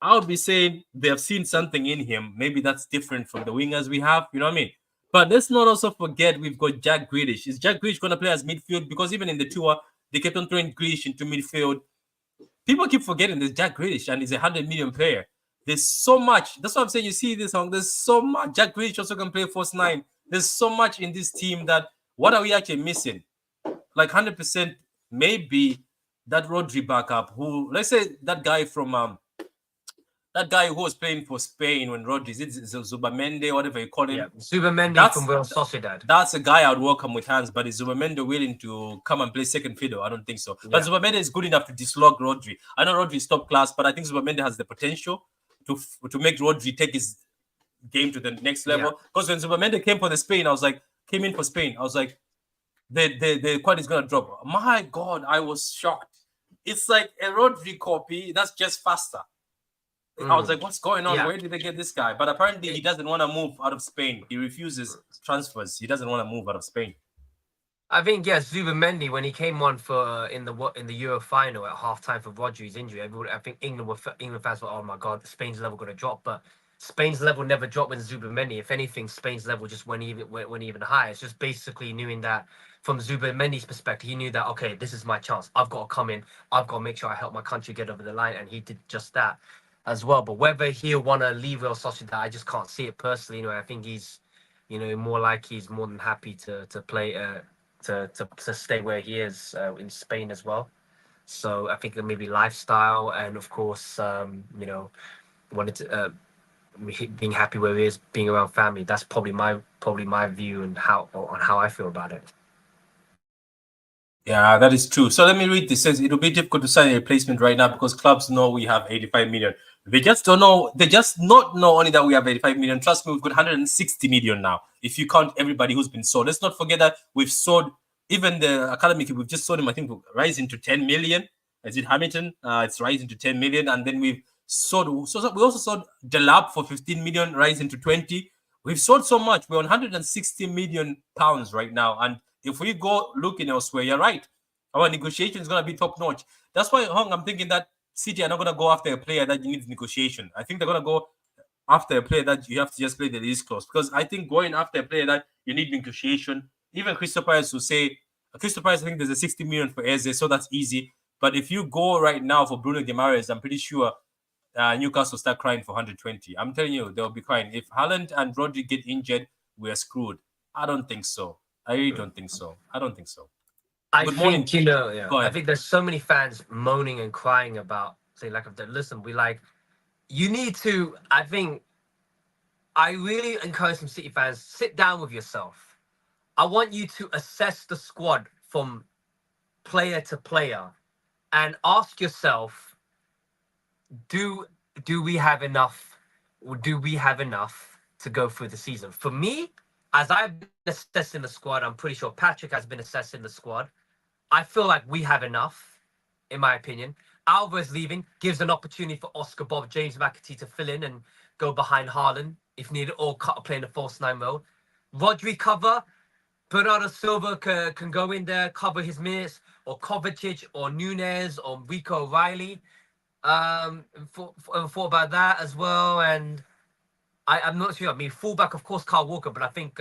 I would be saying they have seen something in him. Maybe that's different from the wingers we have. You know what I mean? But let's not also forget we've got Jack Grealish. Is Jack Grealish going to play as midfield? Because even in the tour, they kept on throwing Grealish into midfield. People keep forgetting there's Jack Grealish and he's a 100 million player. There's so much. That's what I'm saying. You see this song. There's so much. Jack Grealish also can play first nine. There's so much in this team that what are we actually missing? Like 100%, maybe that Rodri backup. Who, let's say that guy from that guy who was playing for Spain when Rodri, is it Zubamende, whatever you call him? Yeah, Zubamendi from That's Real Sociedad. that's a guy I'd welcome with hands, but is Zubamende willing to come and play second fiddle? I don't think so. But Yeah, Zubamende is good enough to dislodge Rodri. I know Rodri is top class, but I think Zubamende has the potential to make Rodri take his game to the next yeah. level. Because when Zubamende came for the Spain, came in for Spain, I was like, the quality is gonna drop. My God, I was shocked. It's like a Rodri copy that's just faster. I was Mm. like, what's going on? Yeah. Where did they get this guy? But apparently, he doesn't want to move out of Spain. He refuses transfers. He doesn't want to move out of Spain. I think, yes, Zubamendi, when he came on for in the Euro final at halftime for Rodri's injury, I think England fans were, oh my God, Spain's level going to drop, but Spain's level never dropped with Zubamendi. If anything, Spain's level just went even higher. It's just basically knowing that from Zubamendi's perspective, he knew that, okay, this is my chance. I've got to come in. I've got to make sure I help my country get over the line, and he did just that as well. But whether he'll want to leave Real Sociedad, I just can't see it personally. I think he's, more like he's more than happy to play. To stay where he is in Spain as well. So I think that maybe lifestyle and of course, wanted to being happy where he is, being around family. That's probably my view and how I feel about it. Yeah, that is true. So let me read this. It says it'll be difficult to sign a replacement right now because clubs know we have 85 million. They just don't know. They just not know only that we have 85 million. Trust me, we've got 160 million now. If you count everybody who's been sold, let's not forget that we've sold even the academy. We've just sold him. I think rising to 10 million. Is it Hamilton? It's rising to 10 million, and then we've sold. So we also sold Delap for 15 million, rising to 20. We've sold so much. We're on 160 million pounds right now, and if we go looking elsewhere, you're right. Our negotiation is going to be top notch. That's why, Hong, I'm thinking that City are not going to go after a player that needs negotiation. I think they're going to go after a player that you have to just play the release clause. Because I think going after a player that you need negotiation, even Crystal Palace will say, Crystal Palace, I think there's a 60 million for Eze, so that's easy. But if you go right now for Bruno Guimaraes, I'm pretty sure Newcastle start crying for 120. I'm telling you, they'll be crying. If Haaland and Rodri get injured, we are screwed. I don't think so. I really don't think so. I don't think so. I Good think morning. yeah. Go I ahead. think there's so many fans moaning and crying about say like of the listen. We like you need to. I think I really encourage some City fans sit down with yourself. I want you to assess the squad from player to player and ask yourself, do do we have enough? Do we have enough to go through the season? For me, as I've been assessing the squad, I'm pretty sure Patrick has been assessing the squad. I feel like we have enough, in my opinion. Alvarez leaving gives an opportunity for Oscar Bob, James McAtee to fill in and go behind Haaland if needed, or play in the false nine role. Rodri cover, Bernardo Silva can go in there, cover his minutes, or Kovacic, or Nunez, or Rico O'Reilly. Thought about that as well, and I'm not sure. I mean, fullback, of course, Carl Walker, but I think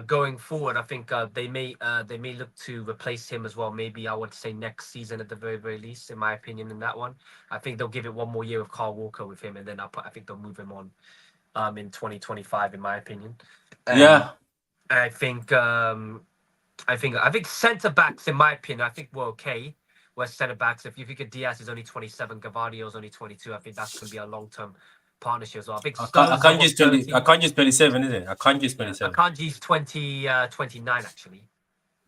going forward, I think they may look to replace him as well. Maybe I would say next season at the very least, in my opinion. In that one, I think they'll give it one more year of Carl Walker with him, and then I think they'll move him on in 2025, in my opinion. And Yeah, I think I think centre backs, in my opinion, I think we're okay. We're centre backs. If you think of Diaz is only 27, Gavardio's only 22, I think that's going to be a long term partnership as well. I think Stones are what, 30. Akanji's 27, isn't it? Akanji's Yeah, 27. Akanji's 29 actually.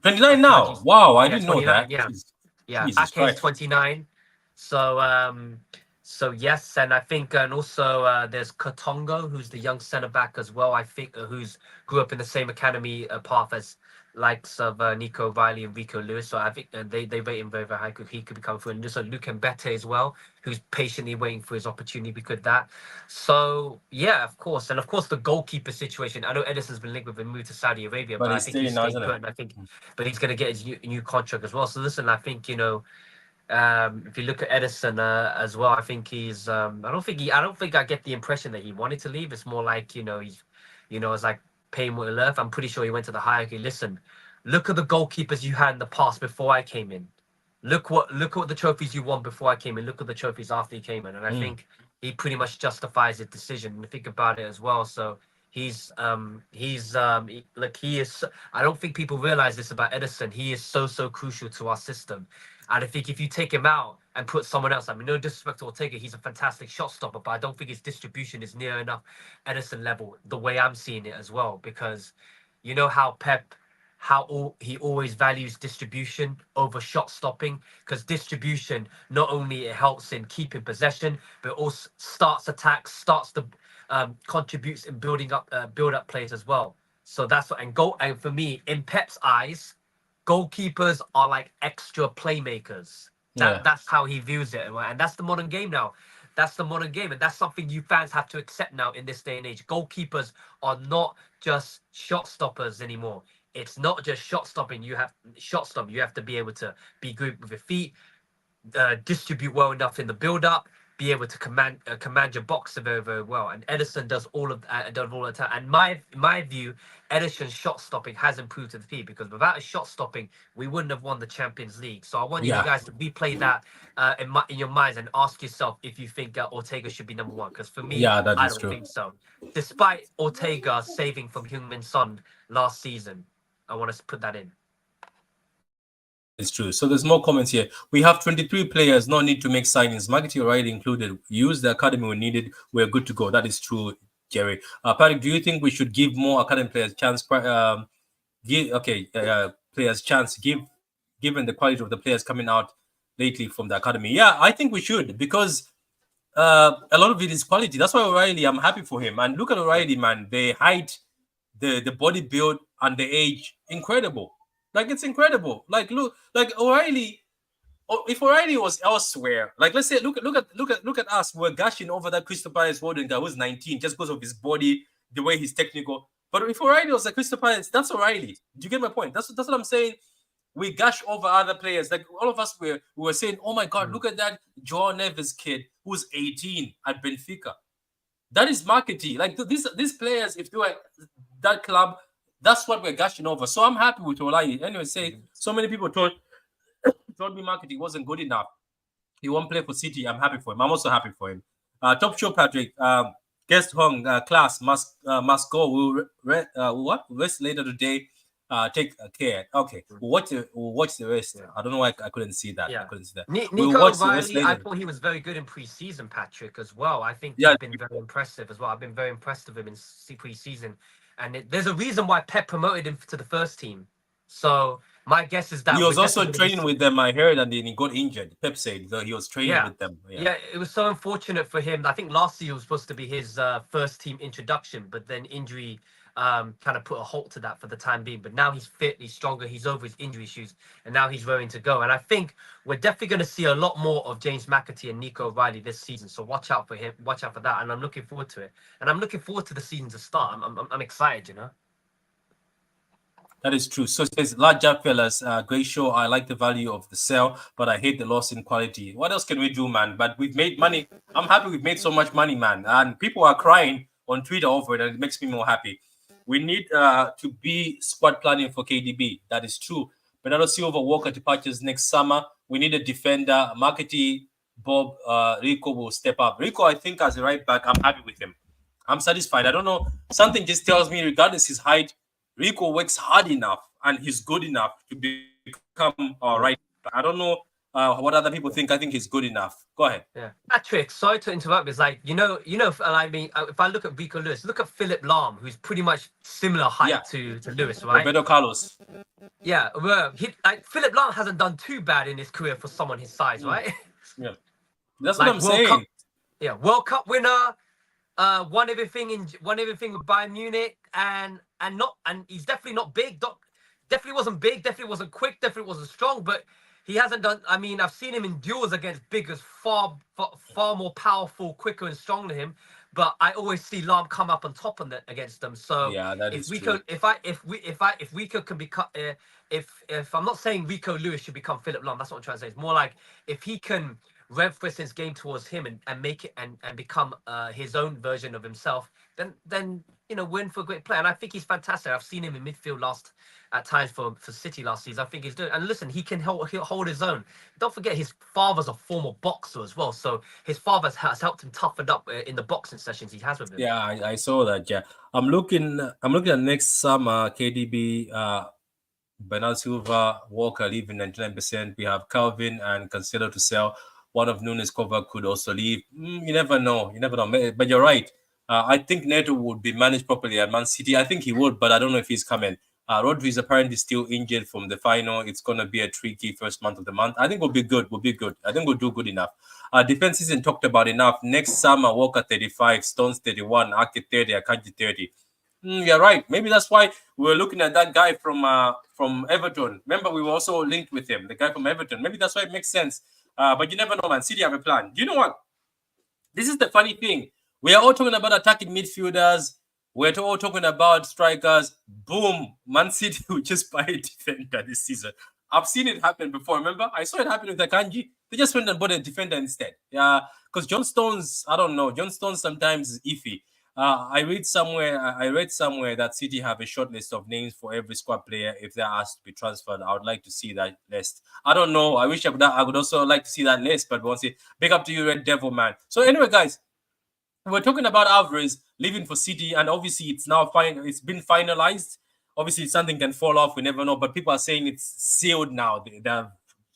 29 now. Akanji's Wow, I yeah didn't know 29. that. Yeah, Jeez. yeah. Jesus Ake's Christ. 29. So so yes, and I think and also there's Katongo, who's the young centre back as well. I think who's grew up in the same academy path as likes of Nico Riley and Rico Lewis. So I think they rate him very high. He could become through, and also Luke Mbete as well, who's patiently waiting for his opportunity because that. So yeah, of course, and of course the goalkeeper situation. I know Edison's been linked with a move to Saudi Arabia, But but I he's think he's staying now, staying isn't it? put, and I think, but he's going to get his new contract as well. So listen, I think if you look at Edison as well, I think he's. I don't think I get the impression that he wanted to leave. It's more like he's, it's like paying what he left. I'm pretty sure he went to the hierarchy. Listen, look at the goalkeepers you had in the past before I came in. Look what the trophies you won before I came in. Look at the trophies after he came in, and I think he pretty much justifies his decision. And think about it as well. So look, he is. I don't think people realize this about Edison. He is so crucial to our system. And I think if you take him out and put someone else, I mean, no disrespect to Ortega, he's a fantastic shot stopper, but I don't think his distribution is near enough Edison level the way I'm seeing it as well. Because you know how Pep, he always values distribution over shot stopping, because distribution not only it helps in keeping possession, but also starts attacks, starts to contributes in build up plays as well. So that's what and for me in Pep's eyes goalkeepers are like extra playmakers. Yeah. That's how he views it, right? And that's the modern game now. That's the modern game, and that's something you fans have to accept now in this day and age. Goalkeepers are not just shot stoppers anymore. It's not just shot stopping. You have shot stop. You have to be able to be good with your feet, distribute well enough in the build up, be able to command your boxer very well. And Edison does all of does all the time. And my view, Edison's shot stopping has improved to the feet, because without his shot stopping, we wouldn't have won the Champions League. So I want you Yeah. guys to replay that in your minds and ask yourself if you think Ortega should be number one. Because for me, Yeah, that I is don't true. think so. Despite Ortega saving from Heung-min Son last season, I want to put that in. That is true. So there's more comments here. We have 23 players, no need to make signings. Marketing already included. Use the academy when needed. We're good to go. That is true, Jerry. Patrick, do you think we should give more academy players chance? Players chance. Given the quality of the players coming out lately from the academy. Yeah, I think we should, because a lot of it is quality. That's why O'Reilly, I'm happy for him. And look at O'Reilly, man. The height, the body build, and the age, incredible. Like, it's incredible. Like, look, like O'Reilly. If O'Reilly was elsewhere, like, let's say, look at us. We're gushing over that Crystal Palace Warden guy who's 19 just because of his body, the way he's technical. But if O'Reilly was a Crystal Palace, that's O'Reilly. Do you get my point? That's what I'm saying. We gush over other players. Like, all of us we were saying, oh my God, look at that Joao Neves kid who's 18 at Benfica. That is marketing. Like, these players, if they were that club, that's what we're gushing over. So I'm happy with O'Reilly. Anyway, so many people told me marketing wasn't good enough. He won't play for City. I'm happy for him. I'm also happy for him. Top show, Patrick. Guest Hong class must go. We'll rest later today. Take care. Okay. We'll watch the rest. Yeah. I don't know why I couldn't see that. Yeah. I couldn't see that. We'll Nico watch the rest Riley, I later. thought he was very good in pre-season, Patrick, as well. I think Yeah. he's been very impressive as well. I've been very impressed with him in pre-season. And there's a reason why Pep promoted him to the first team. So my guess is that He was we're also definitely training with them, I heard, and then he got injured. Pep said that he was training Yeah. with them. Yeah, it was so unfortunate for him. I think last year was supposed to be his first team introduction, but then injury kind of put a halt to that for the time being. But now he's fit, he's stronger, he's over his injury issues, and now he's raring to go. And I think we're definitely going to see a lot more of James McAtee and Nico Riley this season. So watch out for him, watch out for that. And I'm looking forward to it. And I'm looking forward to the season to start. I'm excited, you know. That is true. So it says, large job, fellas. Great show. I like the value of the sell, but I hate the loss in quality. What else can we do, man? But we've made money. I'm happy we've made so much money, man. And people are crying on Twitter over it, and it makes me more happy. We need to be squad planning for KDB. That is true. Bernardo Silva, Walker departures next summer. We need a defender. Markety, Bob, Rico will step up. Rico, I think, as a right back, I'm happy with him. I'm satisfied. I don't know. Something just tells me, regardless his height, Rico works hard enough and he's good enough to become right back. I don't know what other people think. I think he's good enough. Go ahead. Yeah, Patrick. Sorry to interrupt. It's like I mean, if I look at Rico Lewis, look at Philip Lahm, who's pretty much similar Yeah. height to Lewis, right? Roberto Carlos. Yeah, well, like Philip Lahm hasn't done too bad in his career for someone his size, right? Yeah. That's what Like I'm World Cup, saying. yeah, World Cup winner, won everything with Bayern Munich, and he's definitely not big. Definitely wasn't big. Definitely wasn't quick. Definitely wasn't strong. But he hasn't done. I mean, I've seen him in duels against bigger, far more powerful, quicker, and stronger than him. But I always see Lam come up on top against them. So Yeah, that if is Rico, true. if Rico can become, if I'm not saying Rico Lewis should become Philip Lahm, that's what I'm trying to say. It's more like if he can reinforce his game towards him and make it and become his own version of himself, then we're in for a great player. And I think he's fantastic. I've seen him in midfield at times for City last season. I think he's doing. And listen, he'll hold his own. Don't forget his father's a former boxer as well, so his father has helped him toughen up in the boxing sessions he has with him. Yeah, I saw that. Yeah, I'm looking at next summer. KDB, Bernardo Silva, Walker leaving 99%. We have Calvin and Cancelo to sell. One of Nunes cover could also leave. You never know. You never know. But you're right. I think Neto would be managed properly at Man City. I think he would, but I don't know if he's coming. Rodri is apparently still injured from the final. It's going to be a tricky first month of the month. I think we'll be good. We'll be good. I think we'll do good enough. Defense isn't talked about enough. Next summer, Walker 35, Stones 31, Ake 30, Akanji 30. You're right. Maybe that's why we were looking at that guy from Everton. Remember, we were also linked with him, the guy from Everton. Maybe that's why it makes sense. But you never know, man. City have a plan. Do you know what? This is the funny thing. We are all talking about attacking midfielders. We're all talking about strikers. Boom. Man City will just buy a defender this season. I've seen it happen before. Remember? I saw it happen with Akanji. They just went and bought a defender instead. Yeah, because John Stones, I don't know. John Stones sometimes is iffy. I read somewhere that City have a short list of names for every squad player if they're asked to be transferred. I would like to see that list. I don't know. I wish I would also like to see that list, but once it big up to you, Red Devil man. So anyway, guys, we're talking about Alvarez leaving for City, and obviously it's now fine. It's been finalized. Obviously, something can fall off. We never know, but people are saying it's sealed now. They're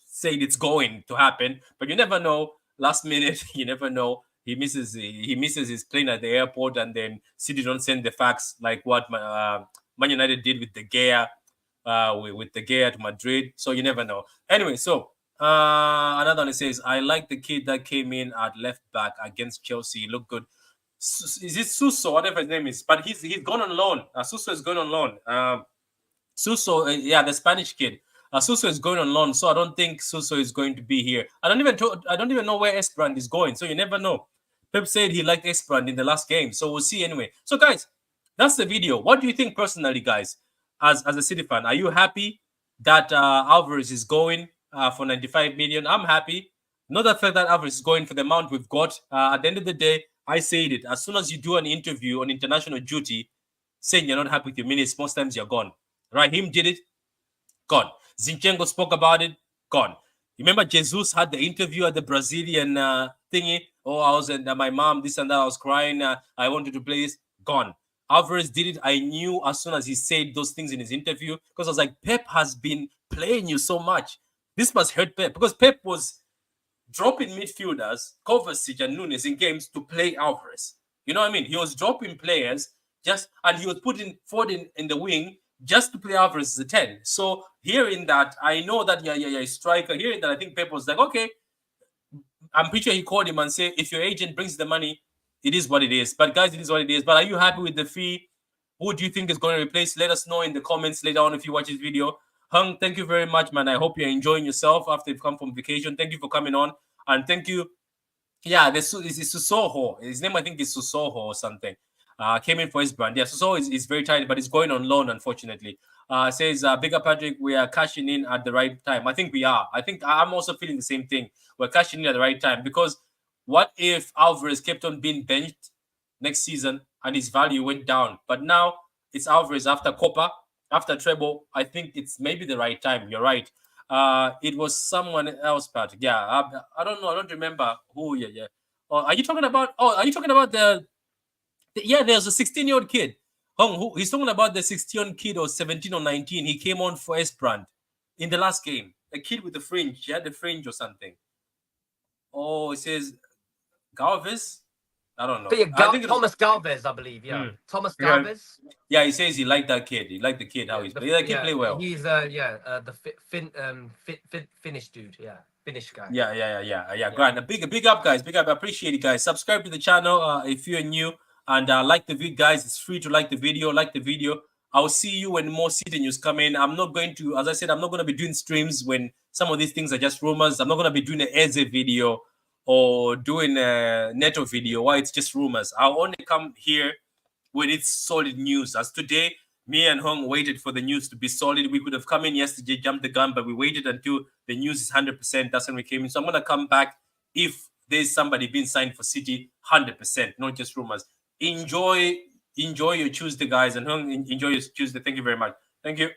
saying it's going to happen, but you never know. Last minute, you never know. He misses his plane at the airport, and then City don't send the fax like what Man United did with the Gea, with the Gea to Madrid. So you never know. Anyway, so another one says, I like the kid that came in at left back against Chelsea. He looked good. Is it Suso, whatever his name is? But he's gone on loan. Suso is going on loan. Suso, yeah, the Spanish kid. Suso is going on loan, so I don't think Suso is going to be here. I don't even know where Esperand is going, so you never know. Pep said he liked Esperand in the last game, so we'll see anyway. So, guys, that's the video. What do you think personally, guys, as a City fan? Are you happy that Alvarez is going for 95 million? I'm happy. Not the fact that Alvarez is going for the amount we've got. At the end of the day, I said it. As soon as you do an interview on international duty, saying you're not happy with your minutes, most times you're gone. Raheem did it, gone. Zinchenko spoke about it, gone. Remember, Jesus had the interview at the Brazilian thingy. Oh, I was and my mom, this and that. I was crying. I wanted to play this. Gone. Alvarez did it. I knew as soon as he said those things in his interview because I was like, Pep has been playing you so much. This must hurt Pep because Pep was dropping midfielders, Kovacic and Nunes in games to play Alvarez. You know what I mean? He was dropping players and he was putting Ford in the wing just to play Alvarez as a 10. So hearing that, I know that striker. Hearing that, I think Pep was like, okay, I'm pretty sure he called him and said, if your agent brings the money, it is what it is. But guys, it is what it is. But are you happy with the fee? Who do you think is going to replace? Let us know in the comments later on if you watch this video. Hung, thank you very much, man. I hope you're enjoying yourself after you've come from vacation. Thank you for coming on. And thank you. Yeah, this is Susoho. His name, I think, is Susoho or something. Came in for his brand. Yeah, Susoho is very tired, but he's going on loan, unfortunately. Says, Bigger Patrick, we are cashing in at the right time. I think we are. I think I'm also feeling the same thing. We're cashing in at the right time because what if Alvarez kept on being benched next season and his value went down? But now it's Alvarez after Copa, after treble. I think it's maybe the right time. You're right. It was someone else, Patrick. Yeah, I don't know. I don't remember who. Yeah, yeah. Oh, are you talking about? Oh, are you talking about yeah, there's a 16-year-old kid. He's talking about the 16 kid or 17 or 19. He came on for Esperant in the last game. A kid with the fringe. He had the fringe or something. Oh, it says Galvez. I don't know. But yeah, I think it was. Thomas Galvez, I believe. Yeah, Thomas Yeah, Galvez. yeah. He says he liked that kid. He liked the kid how Yeah, he's playing. That kid play well. he's the Finnish dude. Yeah, Finnish guy. Yeah. Grant, a big up, guys. Big up. I appreciate it, guys. Subscribe to the channel if you're new, and like the video, guys. It's free to like the video. Like the video. I'll see you when more City news come in. I'm not going to, as I said, I'm not going to be doing streams when some of these things are just rumors. I'm not going to be doing an Eze video or doing a Neto video. Why it's just rumors. I'll only come here when it's solid news. As today, me and Hong waited for the news to be solid. We could have come in yesterday, jumped the gun, but we waited until the news is 100%. That's when we came in. So I'm going to come back if there's somebody being signed for City, 100%, not just rumors. Enjoy your Tuesday, guys, and Hong, enjoy your Tuesday. Thank you very much. Thank you.